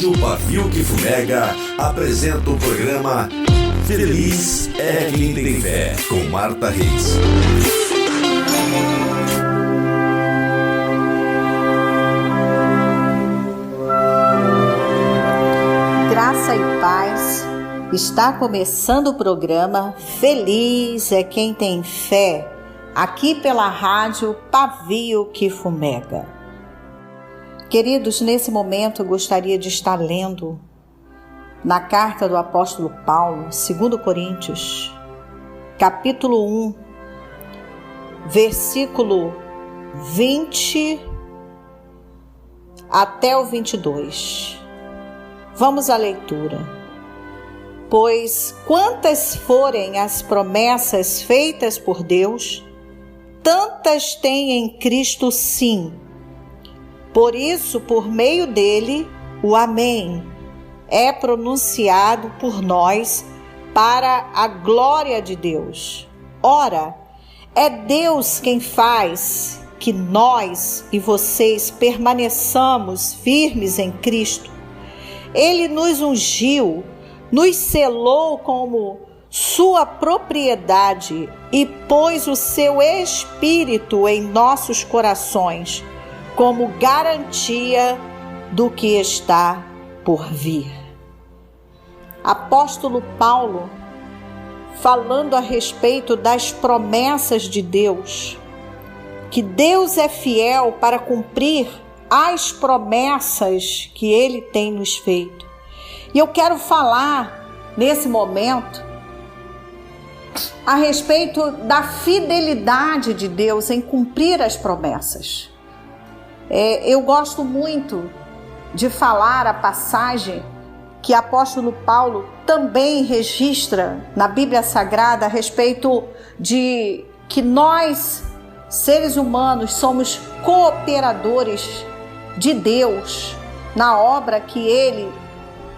Rádio Pavio que Fumega apresenta o programa Feliz é Quem Tem Fé, com Marta Reis. Graça e paz. Está começando o programa Feliz é Quem Tem Fé, aqui pela Rádio Pavio que Fumega. Queridos, nesse momento eu gostaria de estar lendo na carta do apóstolo Paulo, 2 Coríntios, capítulo 1, versículo 20 até o 22. Vamos à leitura. Pois quantas forem as promessas feitas por Deus, tantas tem em Cristo sim. Por isso, por meio dele, o Amém é pronunciado por nós para a glória de Deus. Ora, é Deus quem faz que nós e vocês permaneçamos firmes em Cristo. Ele nos ungiu, nos selou como sua propriedade e pôs o seu Espírito em nossos corações, como garantia do que está por vir. Apóstolo Paulo, falando a respeito das promessas de Deus, que Deus é fiel para cumprir as promessas que Ele tem nos feito. E eu quero falar, nesse momento, a respeito da fidelidade de Deus em cumprir as promessas. Eu gosto muito de falar a passagem que o apóstolo Paulo também registra na Bíblia Sagrada a respeito de que nós, seres humanos, somos cooperadores de Deus na obra que Ele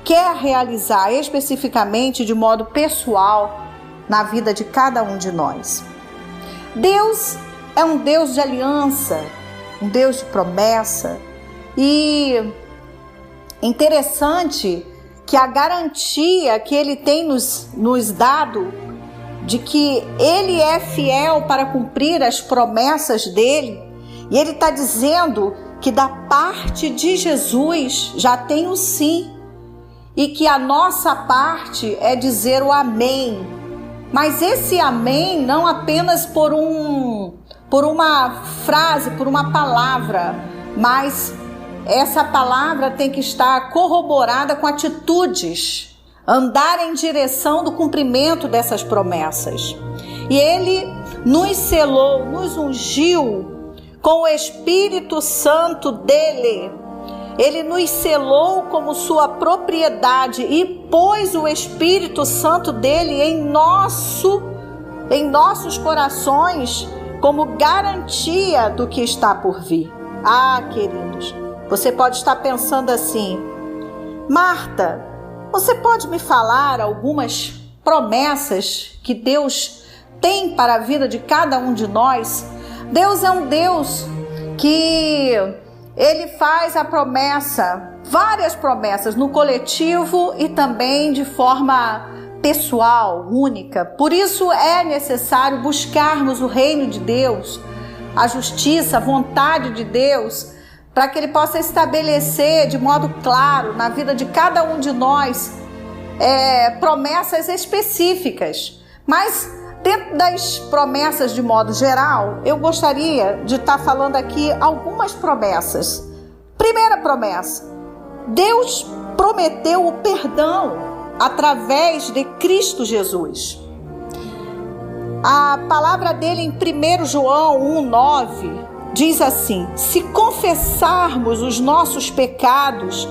quer realizar especificamente de modo pessoal na vida de cada um de nós. Deus é um Deus de aliança, um Deus de promessa, e interessante que a garantia que Ele tem nos dado de que Ele é fiel para cumprir as promessas dEle, e Ele está dizendo que da parte de Jesus já tem o sim, e que a nossa parte é dizer o amém. Mas esse amém não apenas por uma frase, por uma palavra, mas essa palavra tem que estar corroborada com atitudes, andar em direção do cumprimento dessas promessas. E Ele nos selou, nos ungiu com o Espírito Santo dEle. Ele nos selou como sua propriedade e pôs o Espírito Santo dEle em nossos corações como garantia do que está por vir. Ah, queridos, você pode estar pensando assim: Marta, você pode me falar algumas promessas que Deus tem para a vida de cada um de nós? Deus é um Deus que Ele faz a promessa, várias promessas no coletivo e também de forma pessoal, única. Por isso é necessário buscarmos o reino de Deus, a justiça, a vontade de Deus, para que Ele possa estabelecer de modo claro na vida de cada um de nós promessas específicas. Mas dentro das promessas de modo geral, eu gostaria de estar falando aqui algumas promessas. Primeira promessa: Deus prometeu o perdão através de Cristo Jesus. A palavra dele em 1 João 1,9 diz assim: se confessarmos os nossos pecados,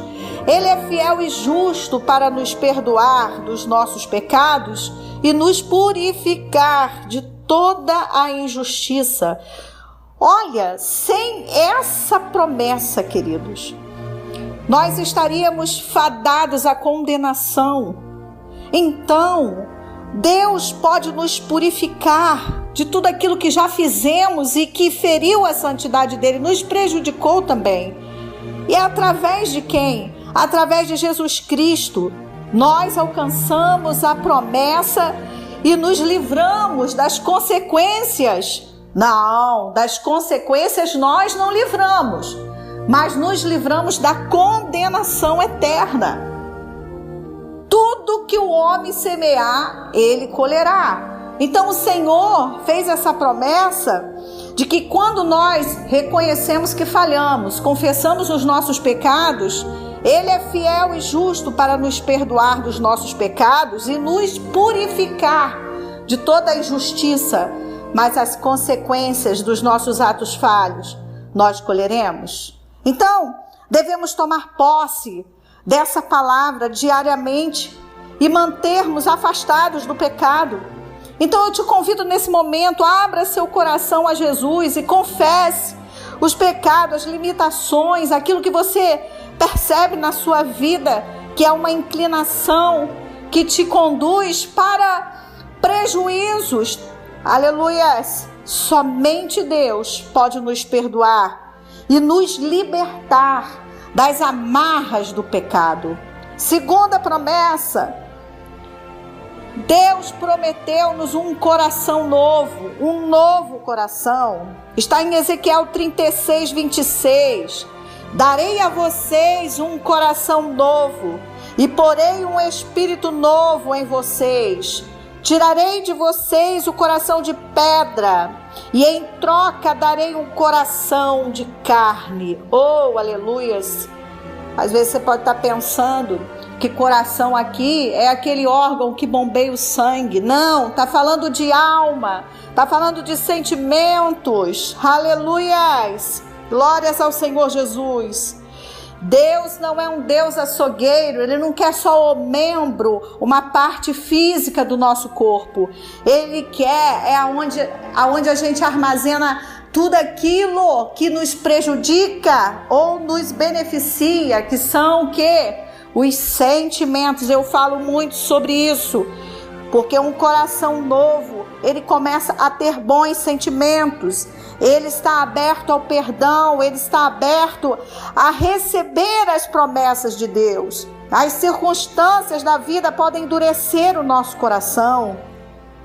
Ele é fiel e justo para nos perdoar dos nossos pecados e nos purificar de toda a injustiça. Olha, sem essa promessa, queridos, nós estaríamos fadados à condenação. Então, Deus pode nos purificar de tudo aquilo que já fizemos e que feriu a santidade dele, nos prejudicou também. E é através de quem? através de Jesus Cristo, nós alcançamos a promessa e nos livramos das consequências. Não, das consequências nós não livramos, mas nos livramos da condenação eterna. Tudo que o homem semear, ele colherá. Então o Senhor fez essa promessa de que quando nós reconhecemos que falhamos, confessamos os nossos pecados, Ele é fiel e justo para nos perdoar dos nossos pecados e nos purificar de toda injustiça. Mas as consequências dos nossos atos falhos, nós colheremos. Então, devemos tomar posse dessa palavra diariamente e mantermos afastados do pecado. Então eu te convido nesse momento, abra seu coração a Jesus e confesse os pecados, as limitações, aquilo que você percebe na sua vida, que é uma inclinação que te conduz para prejuízos. Aleluias! Somente Deus pode nos perdoar e nos libertar das amarras do pecado. Segunda promessa, Deus prometeu-nos um coração novo, um novo coração. Está em Ezequiel 36, 26. Darei a vocês um coração novo e porei um espírito novo em vocês. Tirarei de vocês o coração de pedra e em troca darei um coração de carne. Oh, aleluias! Às vezes você pode estar pensando que coração aqui é aquele órgão que bombeia o sangue. Não, está falando de alma, está falando de sentimentos. Aleluias! Glórias ao Senhor Jesus. Deus não é um Deus açougueiro, Ele não quer só o membro, uma parte física do nosso corpo. Ele quer, aonde a gente armazena tudo aquilo que nos prejudica ou nos beneficia, que são o quê? Os sentimentos. Eu falo muito sobre isso, porque um coração novo, ele começa a ter bons sentimentos, ele está aberto ao perdão, ele está aberto a receber as promessas de Deus. As circunstâncias da vida podem endurecer o nosso coração.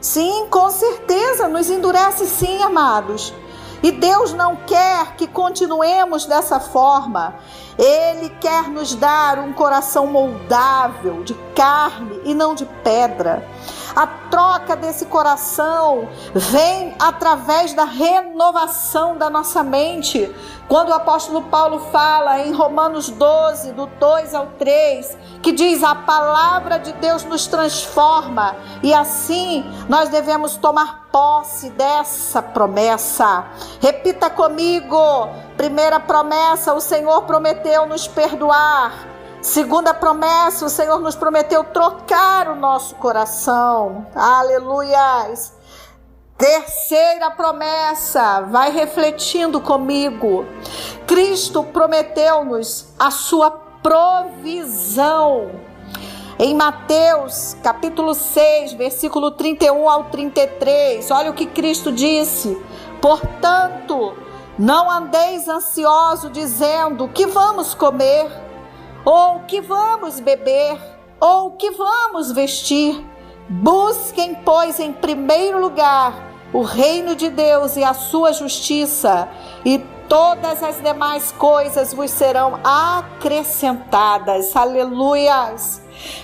Sim, com certeza, nos endurece sim, amados. E Deus não quer que continuemos dessa forma. Ele quer nos dar um coração moldável, de carne e não de pedra. A troca desse coração vem através da renovação da nossa mente. Quando o apóstolo Paulo fala em Romanos 12, do 2 ao 3, que diz: a palavra de Deus nos transforma, e assim nós devemos tomar posse dessa promessa. Repita comigo. Primeira promessa, o Senhor prometeu nos perdoar. Segunda promessa, o Senhor nos prometeu trocar o nosso coração. Aleluias! Terceira promessa, vai refletindo comigo. Cristo prometeu-nos a sua provisão. Em Mateus, capítulo 6, versículo 31 ao 33, olha o que Cristo disse: portanto, não andeis ansiosos dizendo: o que vamos comer? Ou o que vamos beber? Ou o que vamos vestir? Busquem, pois, em primeiro lugar o reino de Deus e a sua justiça, e todas as demais coisas vos serão acrescentadas. Aleluias!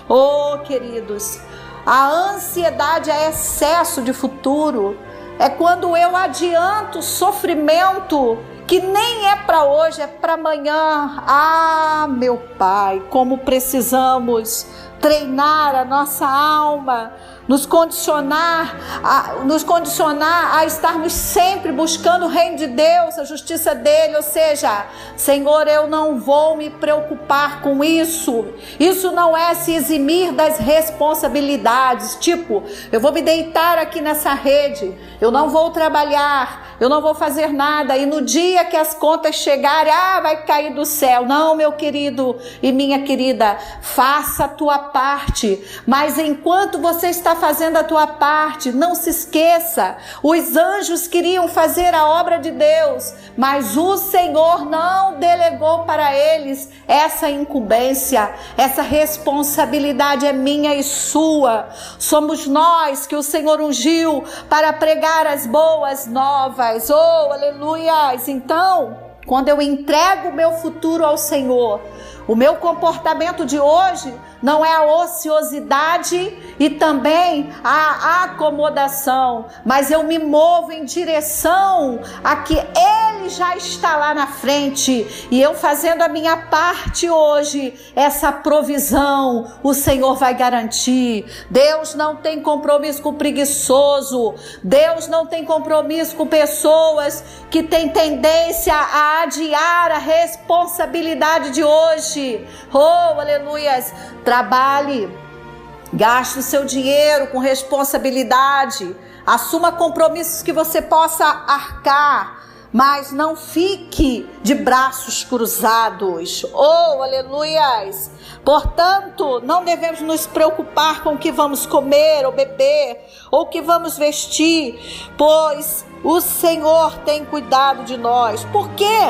Oh, queridos, a ansiedade é excesso de futuro. É quando eu adianto sofrimento que nem é para hoje, é para amanhã. Ah, meu Pai, como precisamos treinar a nossa alma, nos condicionar a estarmos sempre buscando o reino de Deus, a justiça dele. Ou seja, Senhor, eu não vou me preocupar com isso. Isso não é se eximir das responsabilidades. Tipo, eu vou me deitar aqui nessa rede, eu não vou trabalhar, eu não vou fazer nada, e no dia que as contas chegarem, vai cair do céu. Não, meu querido e minha querida, faça a tua parte, mas enquanto você está está fazendo a tua parte. Não se esqueça, os anjos queriam fazer a obra de Deus, mas o Senhor não delegou para eles essa incumbência. Essa responsabilidade é minha e sua. Somos nós que o Senhor ungiu para pregar as boas novas. Oh, aleluias! Então, quando eu entrego o meu futuro ao Senhor, o meu comportamento de hoje não é a ociosidade e também a acomodação, mas eu me movo em direção a que Ele já está lá na frente, e eu fazendo a minha parte hoje, essa provisão o Senhor vai garantir. Deus não tem compromisso com o preguiçoso, Deus não tem compromisso com pessoas que têm tendência a adiar a responsabilidade de hoje. Oh, aleluias! Trabalhe, gaste o seu dinheiro com responsabilidade, assuma compromissos que você possa arcar, mas não fique de braços cruzados. Oh, aleluias! Portanto, não devemos nos preocupar com o que vamos comer ou beber, ou o que vamos vestir, pois o Senhor tem cuidado de nós. Por quê?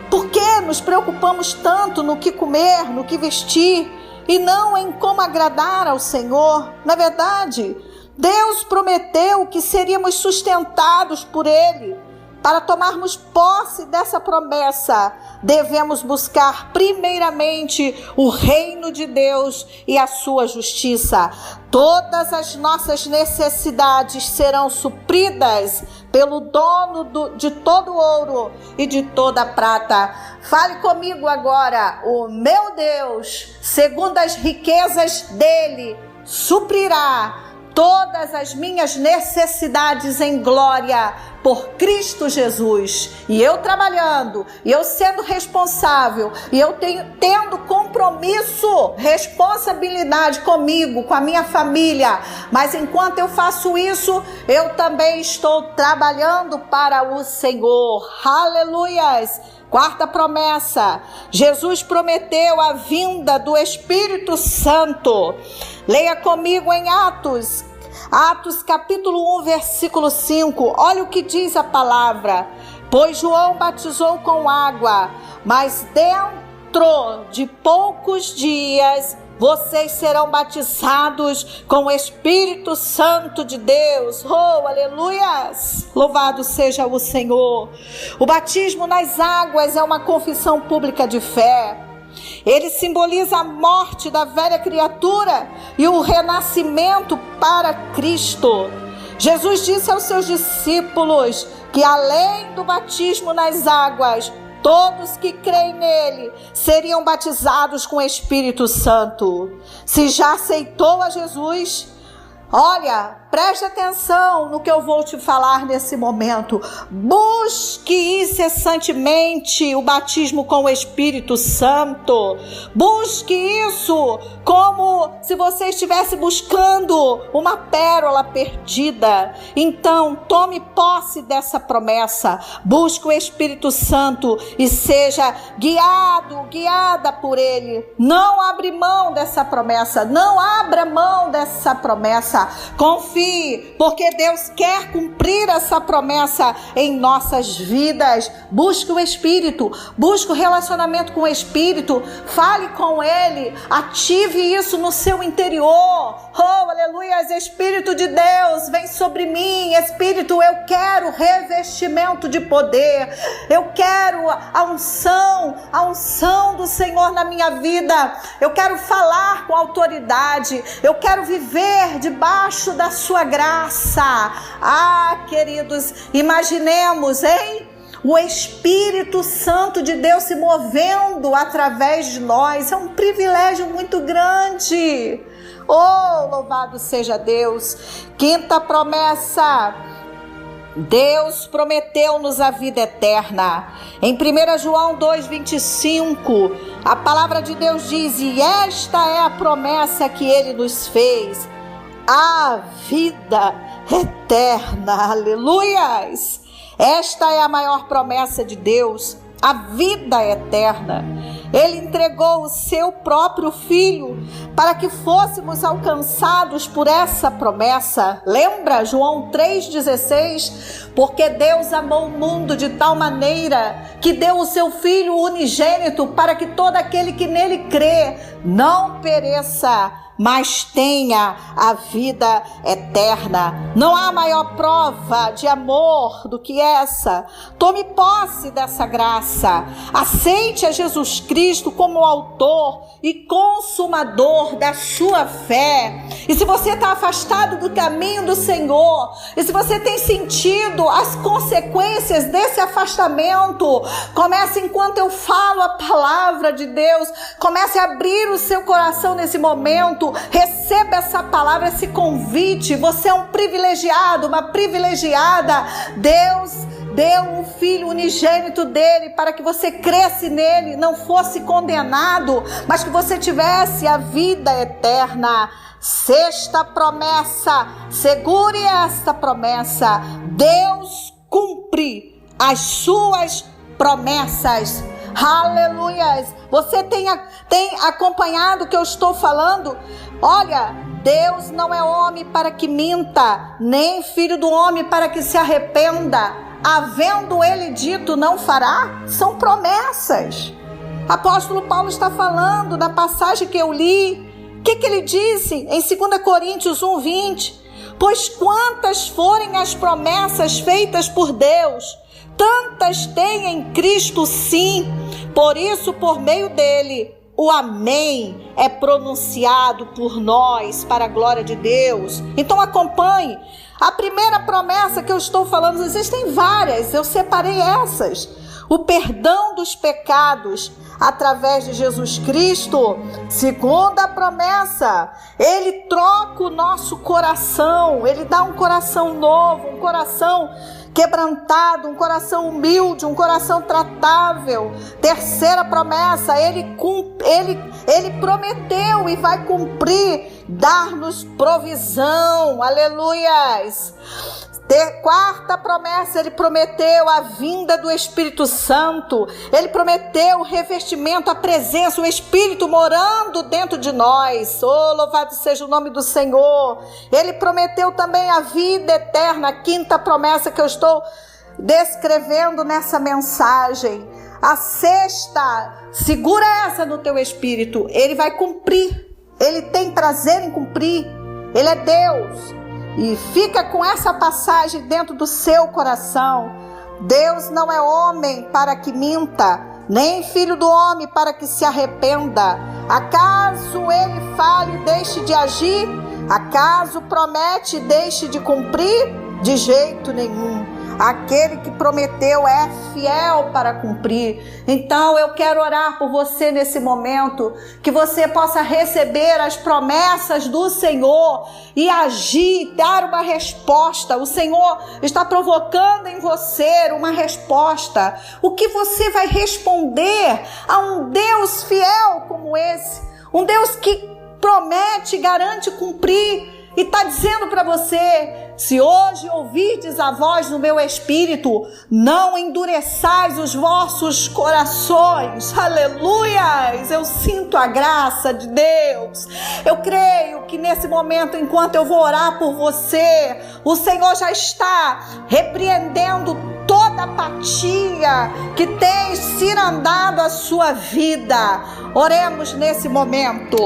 Por que nos preocupamos tanto no que comer, no que vestir, e não em como agradar ao Senhor? Na verdade, Deus prometeu que seríamos sustentados por Ele. Para tomarmos posse dessa promessa, devemos buscar primeiramente o reino de Deus e a sua justiça. Todas as nossas necessidades serão supridas pelo dono de todo ouro e de toda prata. Fale comigo agora: o meu Deus, segundo as riquezas dele, suprirá todas as minhas necessidades em glória por Cristo Jesus. E eu trabalhando, e eu sendo responsável, e eu tendo compromisso, responsabilidade comigo, com a minha família. Mas enquanto eu faço isso, eu também estou trabalhando para o Senhor. Aleluias! Quarta promessa: Jesus prometeu a vinda do Espírito Santo. Leia comigo em Atos capítulo 1, versículo 5. Olha o que diz a palavra: pois João batizou com água, mas dentro de poucos dias vocês serão batizados com o Espírito Santo de Deus. Oh, aleluias! Louvado seja o Senhor. O batismo nas águas é uma confissão pública de fé. Ele simboliza a morte da velha criatura e o renascimento para Cristo. Jesus disse aos seus discípulos que além do batismo nas águas, todos que creem nele seriam batizados com o Espírito Santo. Se já aceitou a Jesus, olha, preste atenção no que eu vou te falar nesse momento. Busque incessantemente o batismo com o Espírito Santo. Busque isso como se você estivesse buscando uma pérola perdida. Então, tome posse dessa promessa. Busque o Espírito Santo e seja guiada por Ele. Não abre mão dessa promessa. Não abra mão dessa promessa. Confie, porque Deus quer cumprir essa promessa em nossas vidas. Busque o Espírito, busque o relacionamento com o Espírito, fale com Ele, ative isso no seu interior. Oh, aleluia, Espírito de Deus, vem sobre mim. Espírito, eu quero revestimento de poder, eu quero a unção do Senhor na minha vida, eu quero falar com autoridade, eu quero viver debaixo da sua graça. Ah, queridos, imaginemos, o Espírito Santo de Deus se movendo através de nós. É um privilégio muito grande. Oh, louvado seja Deus. Quinta promessa: Deus prometeu-nos a vida eterna. Em 1 João 2,25, a palavra de Deus diz: e esta é a promessa que Ele nos fez, a vida eterna. Aleluias! Esta é a maior promessa de Deus, a vida eterna. Ele entregou o seu próprio Filho para que fôssemos alcançados por essa promessa. Lembra João 3,16? Porque Deus amou o mundo de tal maneira que deu o seu Filho unigênito para que todo aquele que nele crê não pereça, mas tenha a vida eterna. Não há maior prova de amor do que essa. Tome posse dessa graça. Aceite a Jesus Cristo como autor e consumador da sua fé. E se você está afastado do caminho do Senhor, e se você tem sentido as consequências desse afastamento, comece, enquanto eu falo a palavra de Deus, comece a abrir o seu coração nesse momento. Receba essa palavra, esse convite. Você é um privilegiado, uma privilegiada. Deus deu o Filho unigênito dele para que você cresce nele, não fosse condenado, mas que você tivesse a vida eterna. Sexta promessa, segure esta promessa: Deus cumpre as suas promessas. Aleluias! Você tem acompanhado o que eu estou falando? Olha, Deus não é homem para que minta, nem filho do homem para que se arrependa. Havendo ele dito, não fará? São promessas. Apóstolo Paulo está falando na passagem que eu li. O que ele disse em 2 Coríntios 1:20? Pois quantas forem as promessas feitas por Deus, tantas tem em Cristo sim. Por isso, por meio dele, o amém é pronunciado por nós para a glória de Deus. Então acompanhe. A primeira promessa que eu estou falando, existem várias, eu separei essas. O perdão dos pecados através de Jesus Cristo. Segunda promessa, ele troca o nosso coração, ele dá um coração novo, um coração quebrantado, um coração humilde, um coração tratável. Terceira promessa, ele prometeu e vai cumprir, dar-nos provisão. Aleluias. Quarta promessa, ele prometeu a vinda do Espírito Santo. Ele prometeu o revestimento, a presença, o Espírito morando dentro de nós. Oh, louvado seja o nome do Senhor. Ele prometeu também a vida eterna. A quinta promessa que eu estou descrevendo nessa mensagem. A sexta, segura essa no teu espírito. Ele vai cumprir. Ele tem prazer em cumprir. Ele é Deus. E fica com essa passagem dentro do seu coração. Deus não é homem para que minta, nem filho do homem para que se arrependa. Acaso ele fale e deixe de agir? Acaso promete e deixe de cumprir? De jeito nenhum. Aquele que prometeu é fiel para cumprir. Então eu quero orar por você nesse momento, que você possa receber as promessas do Senhor e agir, dar uma resposta. O Senhor está provocando em você uma resposta. O que você vai responder a um Deus fiel como esse? Um Deus que promete e garante cumprir. E está dizendo para você: se hoje ouvirdes a voz do meu Espírito, não endureçais os vossos corações. Aleluias! Eu sinto a graça de Deus. Eu creio que nesse momento, enquanto eu vou orar por você, o Senhor já está repreendendo toda apatia que tem cirandado a sua vida. Oremos nesse momento.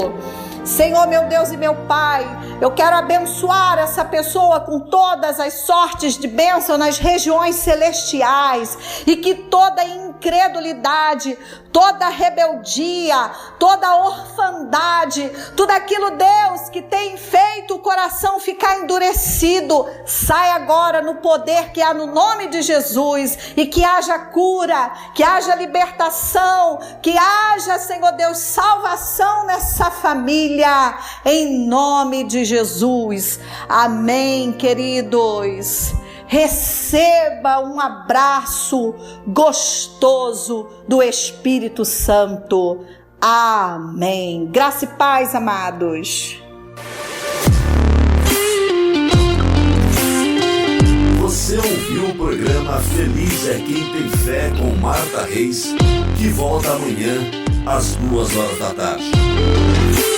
Senhor, meu Deus e meu Pai, eu quero abençoar essa pessoa com todas as sortes de bênção nas regiões celestiais, e que toda incredulidade, toda rebeldia, toda orfandade, tudo aquilo, Deus, que tem feito o coração ficar endurecido, sai agora no poder que há no nome de Jesus, e que haja cura, que haja libertação, que haja, Senhor Deus, salvação nessa família, em nome de Jesus. Amém, queridos. Receba um abraço gostoso do Espírito Santo. Amém. Graça e paz, amados. Você ouviu o programa Feliz é Quem Tem Fé com Marta Reis, que volta amanhã às 2 horas da tarde.